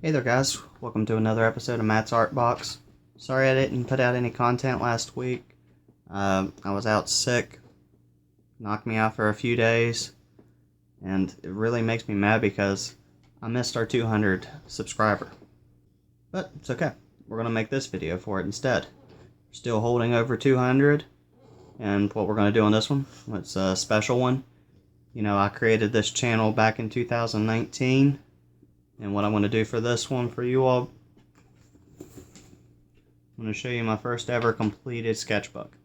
Hey there guys, welcome to another episode of Matt's Art Box. Sorry I didn't put out any content last week. I was out sick, knocked me out for a few days, and it really makes me mad because I missed our 200 subscriber. But it's okay, we're going to make this video for it instead. Still holding over 200, and what we're going to do on this one, it's a special one. You know, I created this channel back in 2019. And what I want to do for this one for you all, I'm going to show you my first ever completed sketchbook.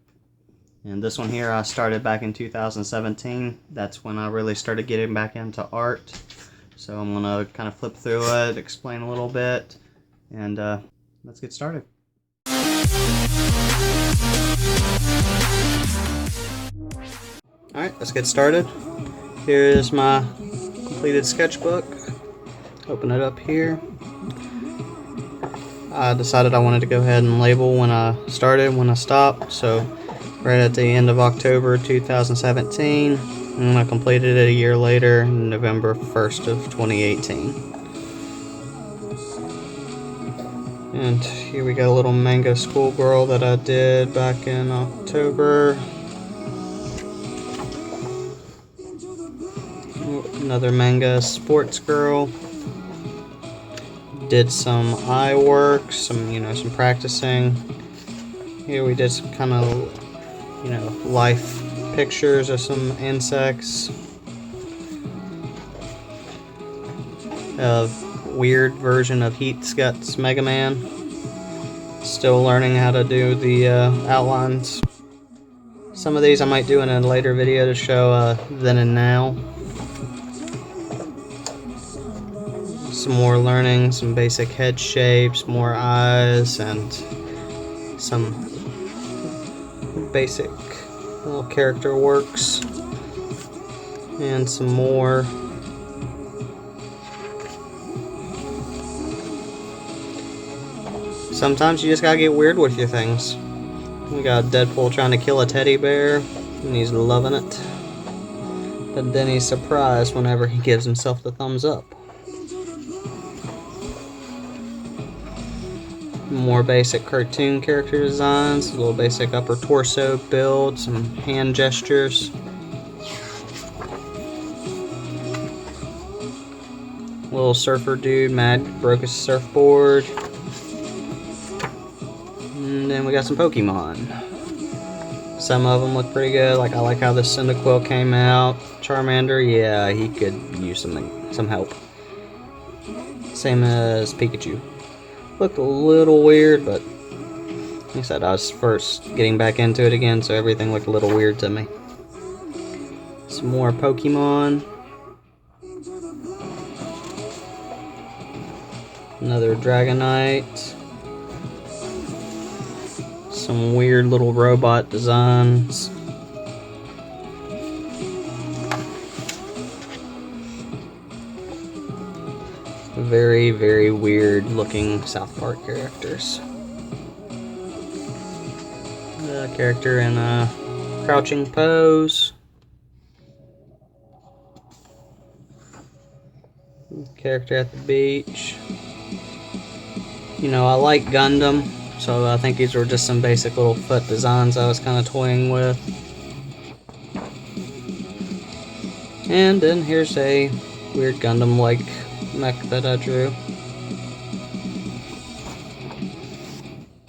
And this one here I started back in 2017. That's when I really started getting back into art. So I'm going to kind of flip through it, explain a little bit, and let's get started. Alright, let's get started. Here is my completed sketchbook. Open it up here. I decided I wanted to go ahead and label when I started, when I stopped. So right at the end of October 2017, and I completed it a year later, November 1st of 2018. And here we got a little manga schoolgirl that I did back in October. Another manga sports girl. Did some eye work, some practicing. Here we did some kind of, life pictures of some insects. A weird version of Heath's Mega Man. Still learning how to do the outlines. Some of these I might do in a later video to show then and now. Some more learning, some basic head shapes, more eyes, and some basic little character works, and some more. Sometimes you just gotta get weird with your things. We got Deadpool trying to kill a teddy bear, and he's loving it. But then he's surprised whenever he gives himself the thumbs up. More basic cartoon character designs, a little basic upper torso build, some hand gestures. Little surfer dude, mad, broke his surfboard. And then we got some Pokemon. Some of them look pretty good, like I like how the Cyndaquil came out. Charmander, yeah, he could use some help. Same as Pikachu. Looked a little weird, but like I said, I was first getting back into it again, so everything looked a little weird to me. Some more Pokemon. Another Dragonite. Some weird little robot designs. Very, very weird looking South Park characters. The character in a crouching pose. Character at the beach. I like Gundam, so I think these were just some basic little foot designs I was kind of toying with. And then here's a weird Gundam-like mech that I drew.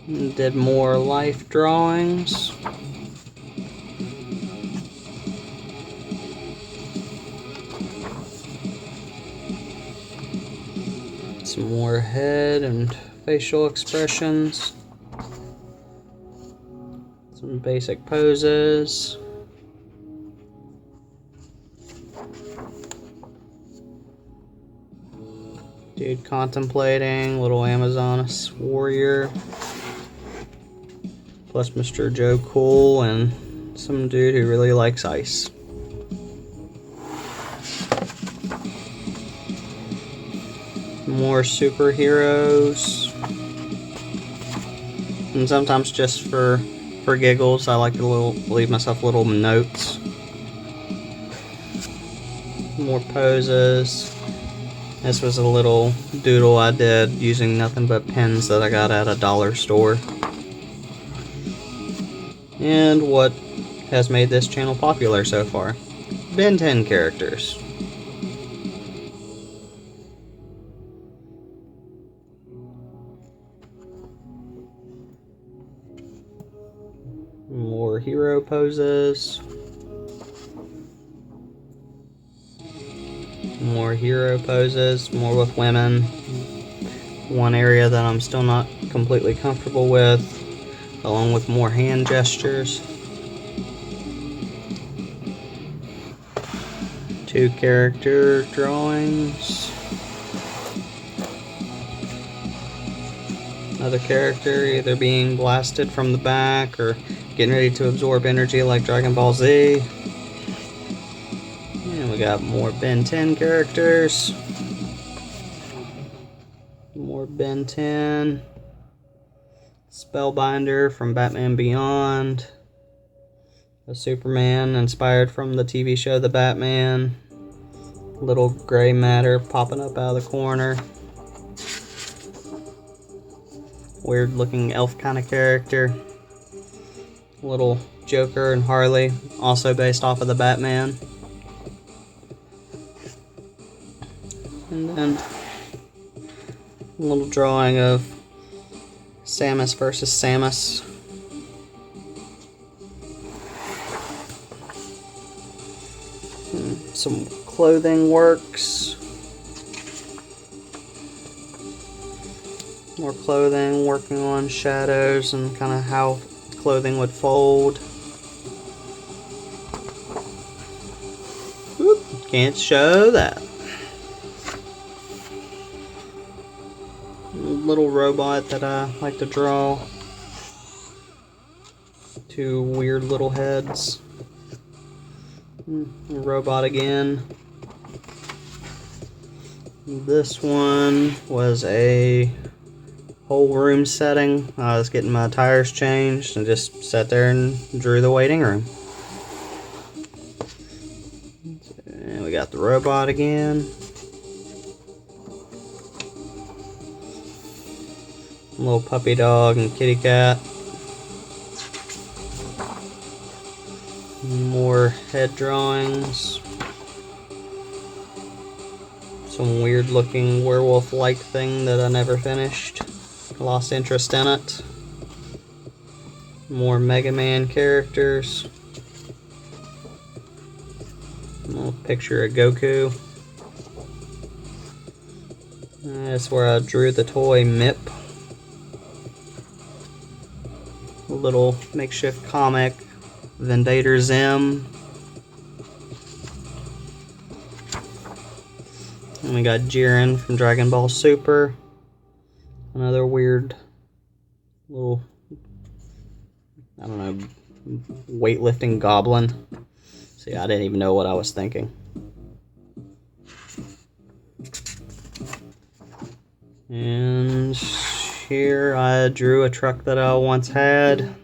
And did more life drawings. Some more head and facial expressions. Some basic poses. Dude contemplating, little Amazoness warrior. Plus Mr. Joe Cool and some dude who really likes ice. More superheroes. And sometimes just for giggles, I like to leave myself little notes. More poses. This was a little doodle I did using nothing but pens that I got at a dollar store. And what has made this channel popular so far? Ben 10 characters. More hero poses. More hero poses, more with women. One area that I'm still not completely comfortable with, along with more hand gestures. 2 character drawings. Another character either being blasted from the back or getting ready to absorb energy like Dragon Ball Z. And we got more Ben 10 characters. More Ben 10. Spellbinder from Batman Beyond. A Superman inspired from the TV show The Batman. Little gray matter popping up out of the corner. Weird looking elf kind of character. Little Joker and Harley, also based off of the Batman. And then a little drawing of Samus versus Samus. Some clothing works. More clothing, working on shadows and kind of how clothing would fold. Oop, can't show that. Little robot that I like to draw. 2 weird little heads. Robot again. This one was a whole room setting. I was getting my tires changed and just sat there and drew the waiting room. And we got the robot again. Little puppy dog and kitty cat. More head drawings. Some weird looking werewolf-like thing that I never finished. Lost interest in it. More Mega Man characters. A little picture of Goku. That's where I drew the toy Mip. A little makeshift comic. Vendator Zim. And we got Jiren from Dragon Ball Super. Another weird little, I don't know, weightlifting goblin. See, I didn't even know what I was thinking. And here I drew a truck that I once had.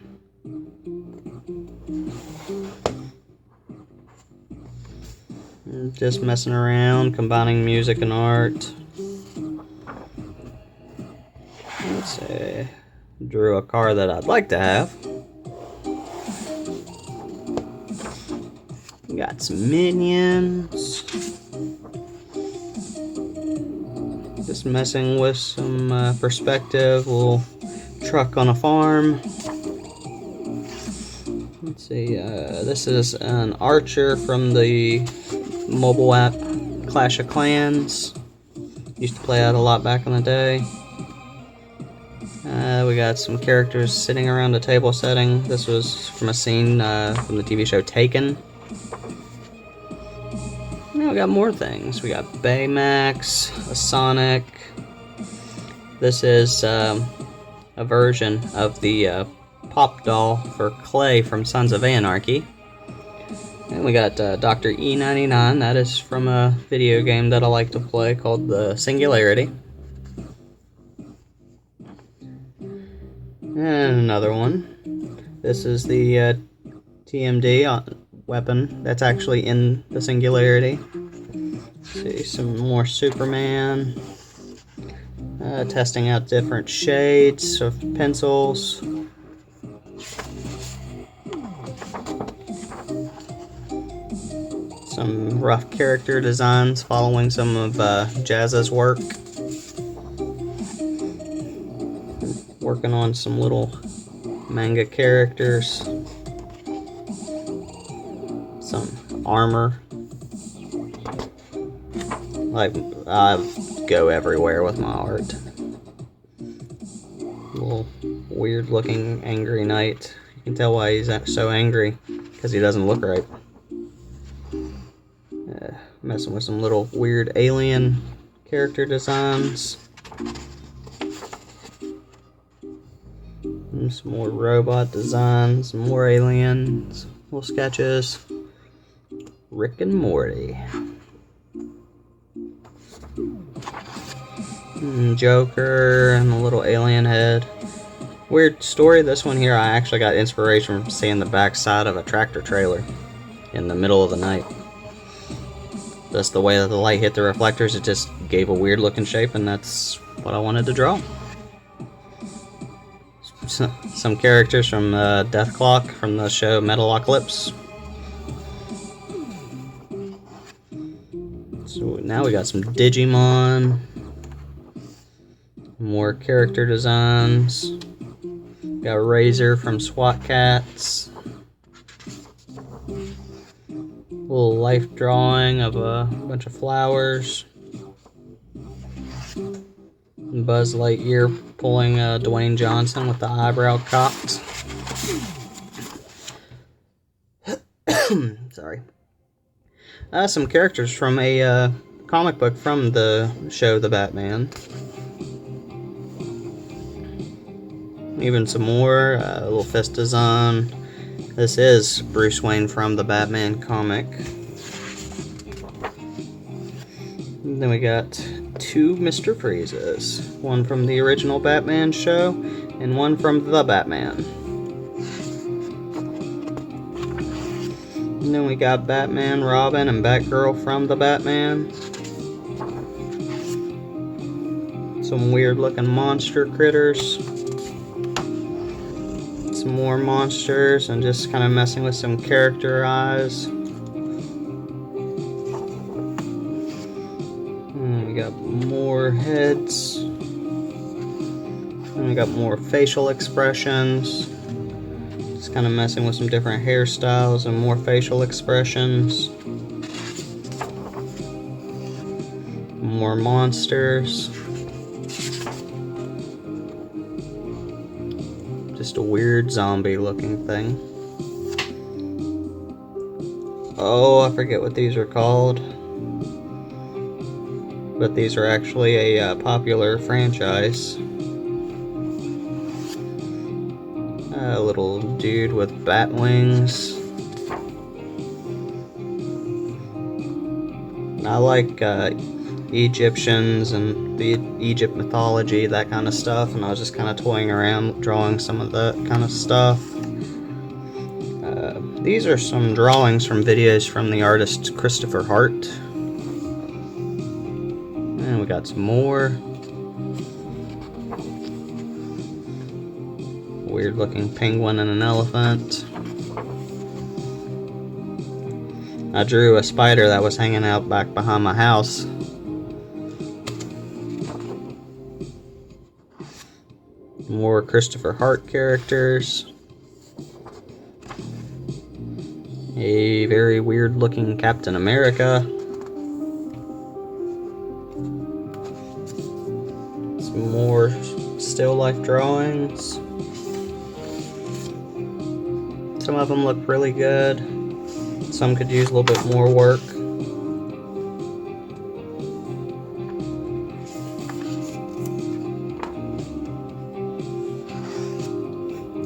Just messing around, combining music and art. Let's see. Drew a car that I'd like to have. Got some minions. Just messing with some perspective. Little truck on a farm. Let's see. This is an archer from the mobile app Clash of Clans. Used to play that a lot back in the day. We got some characters sitting around a table setting. This was from a scene from the TV show Taken. Now we got more things. We got Baymax, a Sonic. This is a version of the pop doll for Clay from Sons of Anarchy. And we got Dr. E99. That is from a video game that I like to play called The Singularity. And another one. This is the TMD weapon that's actually in the Singularity. See some more Superman. Testing out different shades of pencils. Some rough character designs following some of Jazz's work. Working on some little manga characters. Some armor. Like, I go everywhere with my art. Little weird looking angry knight. You can tell why he's so angry, because he doesn't look right. Messing with some little weird alien character designs. And some more robot designs, some more aliens, little sketches. Rick and Morty. Joker and a little alien head. Weird story. This one here, I actually got inspiration from seeing the back side of a tractor trailer in the middle of the night. Just the way that the light hit the reflectors, it just gave a weird looking shape, and that's what I wanted to draw. Some characters from Death Clock from the show Metalocalypse. So now we got some Digimon. More character designs. Got Razor from SWAT Cats. Little life drawing of a bunch of flowers. Buzz Lightyear pulling Dwayne Johnson with the eyebrow cocked. Sorry. Some characters from a comic book from the show The Batman. Even some more, little fist design. This is Bruce Wayne from the Batman comic. And then we got two Mr. Freezes. One from the original Batman show, and one from The Batman. And then we got Batman, Robin, and Batgirl from the Batman. Some weird looking monster critters. Some more monsters, and just kind of messing with some character eyes. And we got more heads. And we got more facial expressions. Just kind of messing with some different hairstyles and more facial expressions. More monsters. Just a weird zombie looking thing. Oh, I forget what these are called. But these are actually a popular franchise. A little dude with bat wings. I like Egyptians and the Egypt mythology, that kind of stuff, and I was just kind of toying around drawing some of that kind of stuff. These are some drawings from videos from the artist Christopher Hart. And we got some more. Weird looking penguin and an elephant. I drew a spider that was hanging out back behind my house. More Christopher Hart characters. A very weird looking Captain America. Some more still life drawings. Some of them look really good. Some could use a little bit more work.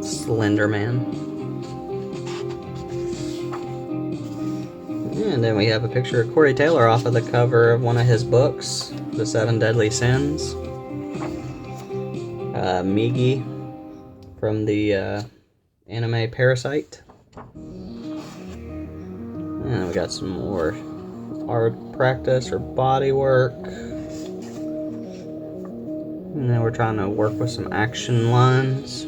Slender Man. And then we have a picture of Corey Taylor off of the cover of one of his books, The Seven Deadly Sins. Migi from the anime Parasite. And we got some more art practice or body work. And then we're trying to work with some action lines.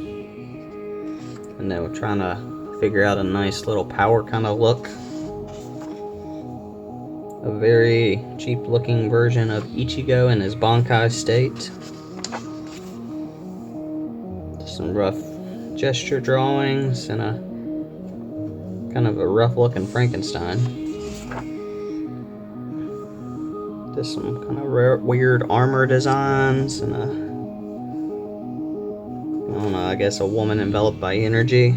And then we're trying to figure out a nice little power kind of look. A very cheap looking version of Ichigo in his Bankai state. Some rough gesture drawings and a kind of a rough looking Frankenstein. Just some kind of weird armor designs and a, I don't know, I guess a woman enveloped by energy.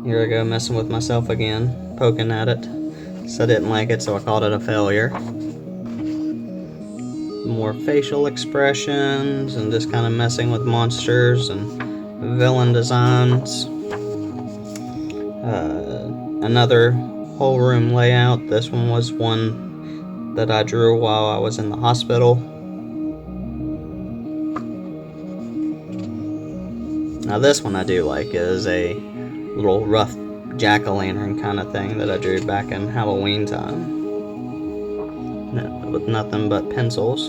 Here I go messing with myself again, poking at it. So I didn't like it, so I called it a failure. More facial expressions and just kind of messing with monsters and villain designs. Another whole room layout. This one was one that I drew while I was in the hospital. Now this one I do like is a little rough jack-o'-lantern kind of thing that I drew back in Halloween time. With nothing but pencils.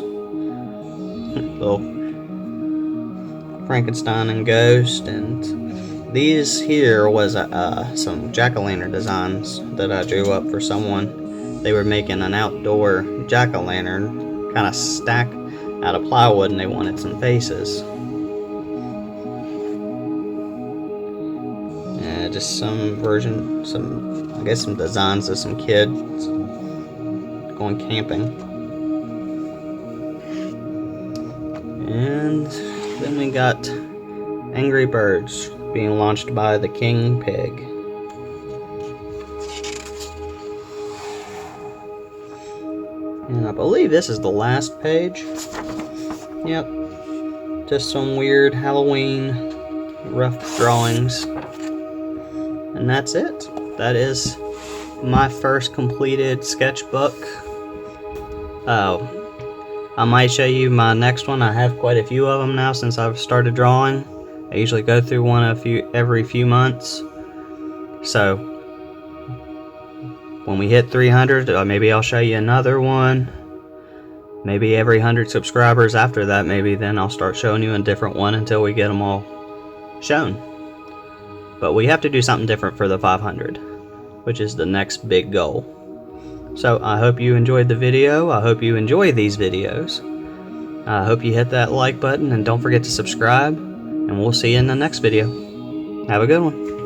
Little Frankenstein and ghost, and these here was some jack-o'-lantern designs that I drew up for someone. They were making an outdoor jack-o'-lantern kind of stacked out of plywood, and they wanted some faces. Just some I guess some designs of some kids going camping. And then we got Angry Birds being launched by the King Pig. And I believe this is the last page. Yep. Just some weird Halloween rough drawings. And that's it. That is my first completed sketchbook. I might show you my next one. I have quite a few of them now since I've started drawing. I usually go through one every few months. So when we hit 300, maybe I'll show you another one. Maybe every 100 subscribers after that, maybe then I'll start showing you a different one until we get them all shown. But we have to do something different for the 500, which is the next big goal. So I hope you enjoyed the video. I hope you enjoy these videos. I hope you hit that like button and don't forget to subscribe. And we'll see you in the next video. Have a good one.